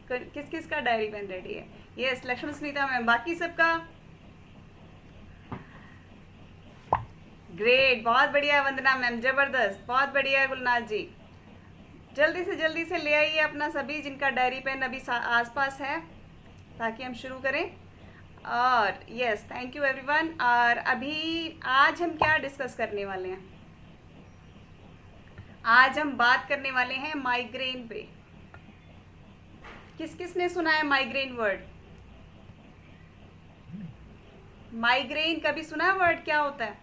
किस किस का डायरी पेन रेडी है? Yes, Lakshman Smita ma'am. बाकी सबका ग्रेट, बहुत बढ़िया वंदना मैम, जबरदस्त, बहुत बढ़िया गुलनाथ जी। जल्दी से ले आइए अपना सभी जिनका डायरी पेन अभी आसपास है, ताकि हम शुरू करें। और यस, थैंक यू एवरीवन। और अभी आज हम क्या डिस्कस करने वाले हैं? आज हम बात करने वाले हैं माइग्रेन पे। किस किस ने सुना है माइग्रेन वर्ड? माइग्रेन कभी सुना है वर्ड? क्या होता है?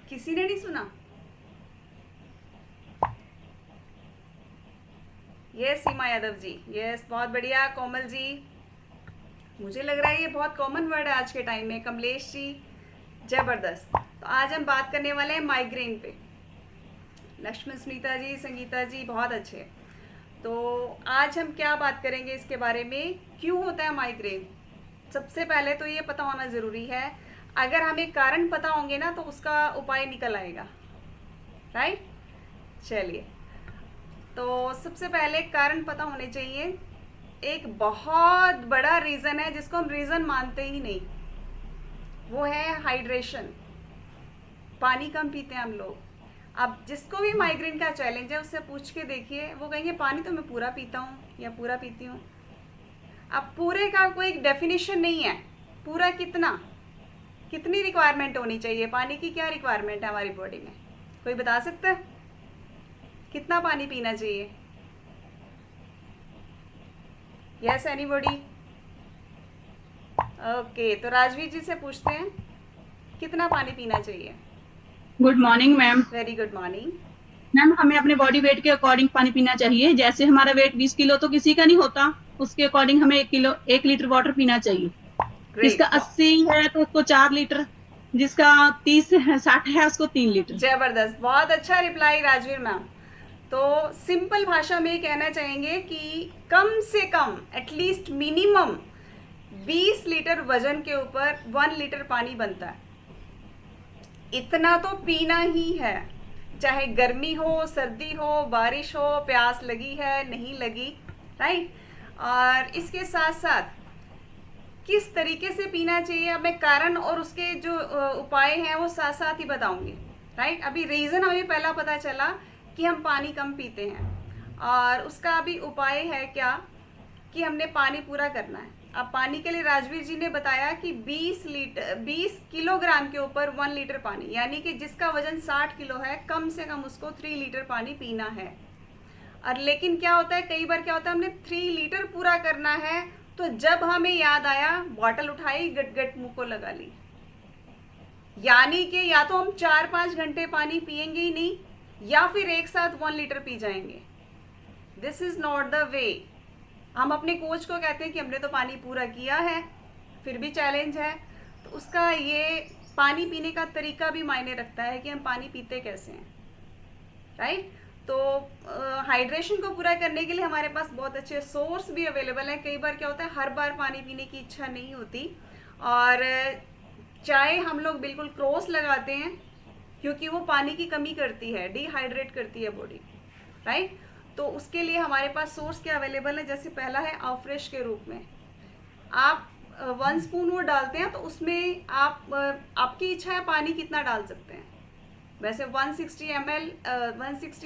किसी ने नहीं सुना? यस, सीमा यादव जी, यस, बहुत बढ़िया। कोमल जी, मुझे लग रहा है ये बहुत कॉमन वर्ड है आज के टाइम में। कमलेश जी, जबरदस्त। तो आज हम बात करने वाले हैं माइग्रेन पे। लक्ष्मण स्मिता जी, संगीता जी, बहुत अच्छे। तो आज हम क्या बात करेंगे इसके बारे में, क्यों होता है माइग्रेन। सबसे पहले तो ये पता होना ज़रूरी है, अगर हमें कारण पता होंगे ना तो उसका उपाय निकल आएगा, राइट। चलिए, तो सबसे पहले कारण पता होने चाहिए। एक बहुत बड़ा रीज़न है जिसको हम रीज़न मानते ही नहीं, वो है हाइड्रेशन। पानी कम पीते हैं हम लोग। अब जिसको भी माइग्रेन का चैलेंज है उससे पूछ के देखिए, वो कहेंगे पानी तो मैं पूरा पीता हूँ या पूरा पीती हूँ। अब पूरे का कोई डेफिनेशन नहीं है। पूरा कितना, कितनी रिक्वायरमेंट होनी चाहिए पानी की? क्या रिक्वायरमेंट है हमारी बॉडी में, कोई बता सकता है? कितना पानी पीना चाहिए? Yes, anybody? ओके, तो राजवीर जी से पूछते हैं, कितना पानी पीना चाहिए? Good morning ma'am. Very good morning. Ma'am, हमें अपने बॉडी वेट के अकॉर्डिंग पानी पीना चाहिए। जैसे हमारा वेट 20 किलो तो किसी का नहीं होता, उसके अकॉर्डिंग हमें 1 लीटर वाटर पीना चाहिए। जिसका ग्रेट, 80 है तो उसको 4 लीटर, जिसका 30-60 है उसको 3 लीटर। जबरदस्त, बहुत अच्छा रिप्लाई राजवीर मैम। तो सिंपल भाषा में कहना चाहेंगे कि कम से कम, एटलीस्ट मिनिमम 20 लीटर वजन के ऊपर 1 लीटर पानी बनता है। इतना तो पीना ही है, चाहे गर्मी हो, सर्दी हो, बारिश हो, प्यास लगी है नहीं लगी, राइट। और इसके साथ साथ किस तरीके से पीना चाहिए, अब मैं कारण और उसके जो उपाय हैं वो साथ साथ ही बताऊंगी, राइट। अभी रीज़न हमें पहला पता चला कि हम पानी कम पीते हैं, और उसका अभी उपाय है क्या कि हमने पानी पूरा करना है। अब पानी के लिए राजवीर जी ने बताया कि 20 किलोग्राम के ऊपर 1 लीटर पानी, यानी कि जिसका वजन 60 किलो है, कम से कम उसको 3 लीटर पानी पीना है। और लेकिन क्या होता है, कई बार क्या होता है, हमने 3 लीटर पूरा करना है, तो जब हमें याद आया बॉटल उठाई, गट गट मुंह को लगा ली। यानी कि या तो हम 4-5 घंटे पानी पिएंगे ही नहीं, या फिर एक साथ 1 लीटर पी जाएंगे। This is not the way. हम अपने कोच को कहते हैं कि हमने तो पानी पूरा किया है, फिर भी चैलेंज है। तो उसका ये पानी पीने का तरीका भी मायने रखता है कि हम पानी पीते कैसे हैं, राइट। तो हाइड्रेशन को पूरा करने के लिए हमारे पास बहुत अच्छे सोर्स भी अवेलेबल हैं। कई बार क्या होता है, हर बार पानी पीने की इच्छा नहीं होती, और चाय हम लोग बिल्कुल क्रॉस लगाते हैं, क्योंकि वो पानी की कमी करती है, डिहाइड्रेट करती है बॉडी, राइट। तो उसके लिए हमारे पास सोर्स क्या अवेलेबल है, जैसे पहला है अफ्रेश के रूप में। आप 1 स्पून वो डालते हैं, तो उसमें आप आपकी इच्छा है पानी कितना डाल सकते हैं। वैसे 160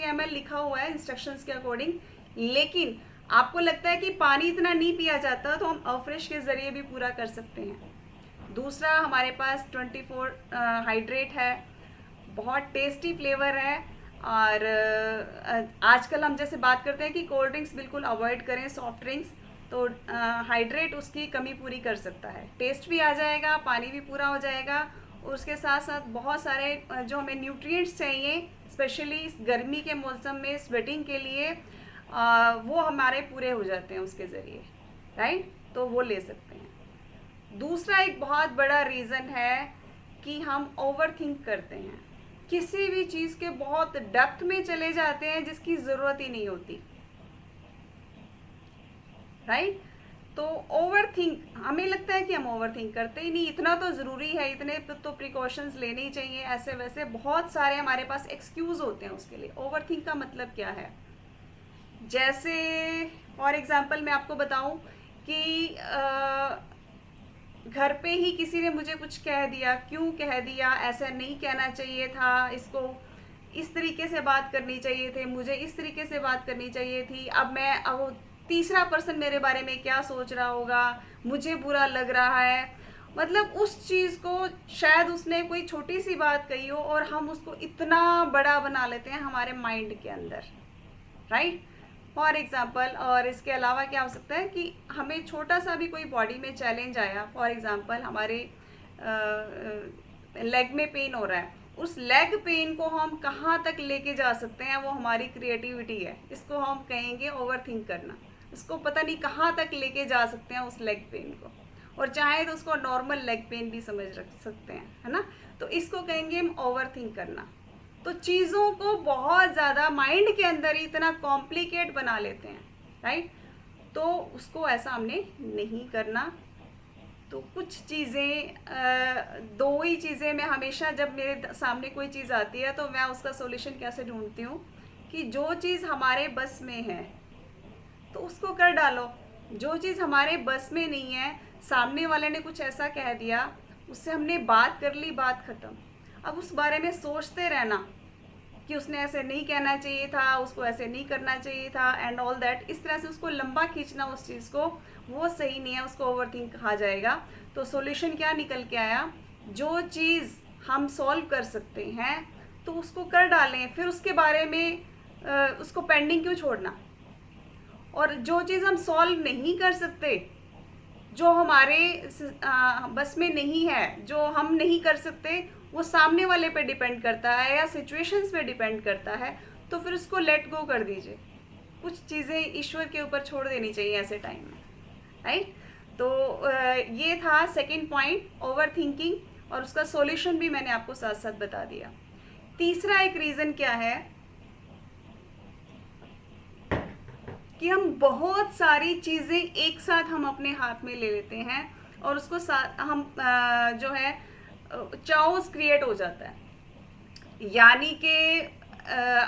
ml लिखा हुआ है इंस्ट्रक्शंस के अकॉर्डिंग, लेकिन आपको लगता है कि पानी इतना नहीं पिया जाता, तो हम अफ्रेश के ज़रिए भी पूरा कर सकते हैं। दूसरा हमारे पास 24 हाइड्रेट है, बहुत टेस्टी फ्लेवर है। और आजकल हम जैसे बात करते हैं कि कोल्ड ड्रिंक्स बिल्कुल अवॉइड करें, सॉफ्ट ड्रिंक्स, तो हाइड्रेट उसकी कमी पूरी कर सकता है। टेस्ट भी आ जाएगा, पानी भी पूरा हो जाएगा, और उसके साथ साथ बहुत सारे जो हमें न्यूट्रिएंट्स चाहिए, स्पेशली इस गर्मी के मौसम में स्वेटिंग के लिए, वो हमारे पूरे हो जाते हैं उसके ज़रिए, राइट। तो वो ले सकते हैं। दूसरा एक बहुत बड़ा रीज़न है कि हम ओवर थिंक करते हैं, किसी भी चीज़ के बहुत डेप्थ में चले जाते हैं जिसकी ज़रूरत ही नहीं होती, राइट। तो ओवर थिंक, हमें लगता है कि हम ओवर थिंक करते ही नहीं, इतना तो ज़रूरी है, इतने तो प्रिकॉशंस लेने ही चाहिए, ऐसे वैसे बहुत सारे हमारे पास एक्सक्यूज़ होते हैं उसके लिए। ओवर थिंक का मतलब क्या है? जैसे फॉर एग्जांपल मैं आपको बताऊं कि घर पे ही किसी ने मुझे कुछ कह दिया, क्यों कह दिया, ऐसा नहीं कहना चाहिए था, इसको इस तरीके से बात करनी चाहिए थे, मुझे इस तरीके से बात करनी चाहिए थी, अब वो तीसरा पर्सन मेरे बारे में क्या सोच रहा होगा, मुझे बुरा लग रहा है। मतलब उस चीज़ को शायद उसने कोई छोटी सी बात कही हो और हम उसको इतना बड़ा बना लेते हैं हमारे माइंड के अंदर, राइट। फॉर एग्ज़ाम्पल, और इसके अलावा क्या हो सकता है कि हमें छोटा सा भी कोई बॉडी में चैलेंज आया, फॉर एग्ज़ाम्पल हमारे लेग में पेन हो रहा है, उस लेग पेन को हम कहाँ तक लेके जा सकते हैं, वो हमारी क्रिएटिविटी है। इसको हम कहेंगे ओवर थिंक करना। इसको पता नहीं कहाँ तक लेके जा सकते हैं उस लेग पेन को, और चाहे तो उसको नॉर्मल लेग पेन भी समझ रख सकते हैं, है ना। तो इसको कहेंगे हम ओवर थिंक करना। तो चीज़ों को बहुत ज़्यादा माइंड के अंदर ही इतना कॉम्प्लिकेट बना लेते हैं, राइट। तो उसको ऐसा हमने नहीं करना। तो कुछ चीज़ें, दो ही चीज़ें मैं हमेशा, जब मेरे सामने कोई चीज़ आती है तो मैं उसका सॉल्यूशन कैसे ढूंढती हूँ कि जो चीज़ हमारे बस में है तो उसको कर डालो। जो चीज़ हमारे बस में नहीं है, सामने वाले ने कुछ ऐसा कह दिया, उससे हमने बात कर ली, बात ख़त्म। अब उस बारे में सोचते रहना कि उसने ऐसे नहीं कहना चाहिए था, उसको ऐसे नहीं करना चाहिए था एंड ऑल दैट, इस तरह से उसको लंबा खींचना उस चीज़ को, वो सही नहीं है, उसको ओवरथिंक कहा जाएगा। तो सॉल्यूशन क्या निकल के आया, जो चीज़ हम सॉल्व कर सकते हैं तो उसको कर डालें, फिर उसके बारे में उसको पेंडिंग क्यों छोड़ना। और जो चीज़ हम सॉल्व नहीं कर सकते, जो हमारे बस में नहीं है, जो हम नहीं कर सकते, वो सामने वाले पे डिपेंड करता है या सिचुएशंस पे डिपेंड करता है, तो फिर उसको लेट गो कर दीजिए। कुछ चीज़ें ईश्वर के ऊपर छोड़ देनी चाहिए ऐसे टाइम में, राइट। तो ये था सेकंड पॉइंट, ओवर थिंकिंग, और उसका सॉल्यूशन भी मैंने आपको साथ साथ बता दिया। तीसरा एक रीज़न क्या है कि हम बहुत सारी चीज़ें एक साथ हम अपने हाथ में ले लेते हैं और उसको हम जो है चाओस क्रिएट हो जाता है। यानी कि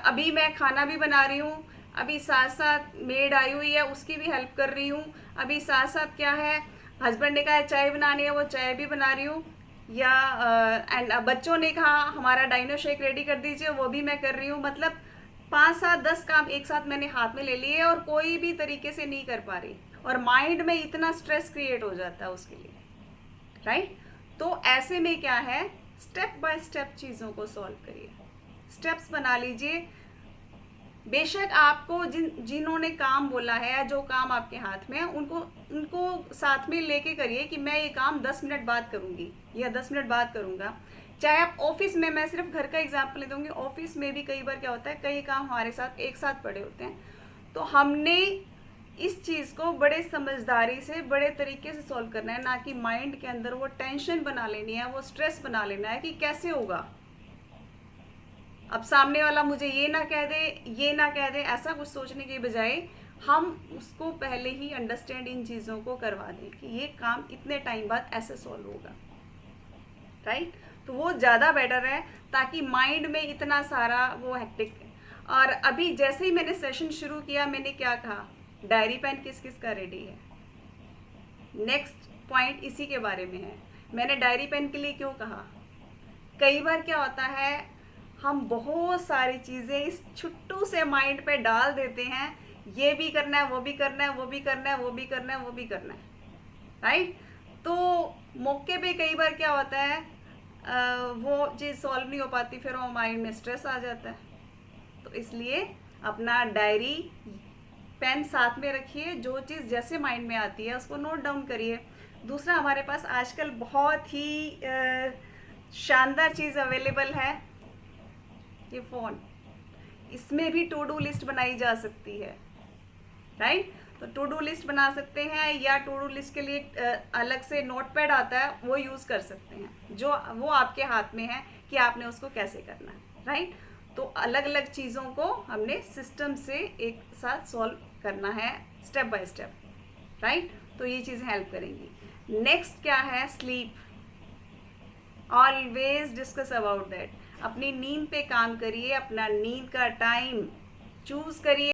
अभी मैं खाना भी बना रही हूँ, अभी साथ साथ मेड आई हुई है, उसकी भी हेल्प कर रही हूँ, अभी साथ साथ क्या है, हस्बैंड ने कहा चाय बनानी है, वो चाय भी बना रही हूँ, या एंड बच्चों ने कहा हमारा डाइनो शेक रेडी कर दीजिए, वो भी मैं कर रही हूँ। मतलब 5, 7, 10 काम एक साथ मैंने हाथ में ले लिए और कोई भी तरीके से नहीं कर पा रही, और माइंड में इतना स्ट्रेस क्रिएट हो जाता है उसके लिए, राइट। तो ऐसे में क्या है, स्टेप बाय स्टेप चीज़ों को सॉल्व करिए, स्टेप्स बना लीजिए। बेशक आपको जिन्होंने काम बोला है या जो काम आपके हाथ में है, उनको साथ में लेके करिए कि मैं ये काम 10 मिनट बाद करूँगी या 10 मिनट बाद करूँगा। चाहे आप ऑफिस में, मैं सिर्फ घर का एग्जाम्पल ले दूँगी, ऑफिस में भी कई बार क्या होता है, कई काम हमारे साथ एक साथ पड़े होते हैं, तो हमने इस चीज़ को बड़े समझदारी से, बड़े तरीके से सॉल्व करना है, ना कि माइंड के अंदर वो टेंशन बना लेनी है, वो स्ट्रेस बना लेना है कि कैसे होगा, अब सामने वाला मुझे ये ना कह दे, ये ना कह दे, ऐसा कुछ सोचने के बजाय हम उसको पहले ही अंडरस्टैंड इन चीज़ों को करवा दें कि ये काम इतने टाइम बाद ऐसे सॉल्व होगा, राइट। तो वो ज़्यादा बेटर है, ताकि माइंड में इतना सारा वो हेक्टिक। और अभी जैसे ही मैंने सेशन शुरू किया, मैंने क्या कहा, डायरी पेन किस किस का रेडी है, नेक्स्ट पॉइंट इसी के बारे में है। मैंने डायरी पेन के लिए क्यों कहा, कई बार क्या होता है, हम बहुत सारी चीज़ें इस छुट्टू से माइंड पे डाल देते हैं, ये भी करना है, वो भी करना है, वो भी करना है, वो भी करना है, वो भी करना है, राइट। तो मौके पे कई बार क्या होता है, वो चीज़ सॉल्व नहीं हो पाती, फिर वो माइंड में स्ट्रेस आ जाता है। तो इसलिए अपना डायरी पेन साथ में रखिए, जो चीज़ जैसे माइंड में आती है उसको नोट डाउन करिए। दूसरा, हमारे पास आजकल बहुत ही शानदार चीज़ अवेलेबल है, ये फ़ोन, इसमें भी टू डू लिस्ट बनाई जा सकती है, राइट। तो टू डू लिस्ट बना सकते हैं, या टू डू लिस्ट के लिए अलग से नोटपैड आता है, वो यूज़ कर सकते हैं, जो वो आपके हाथ में है कि आपने उसको कैसे करना है, राइट। तो अलग अलग चीज़ों को हमने सिस्टम से एक साथ सॉल्व करना है, स्टेप बाय स्टेप, राइट। तो ये चीज़ें हेल्प करेंगी। नेक्स्ट क्या है, sleep, always discuss about that. अपनी नींद पे काम करिए, अपना नींद का टाइम चूज़ करिए।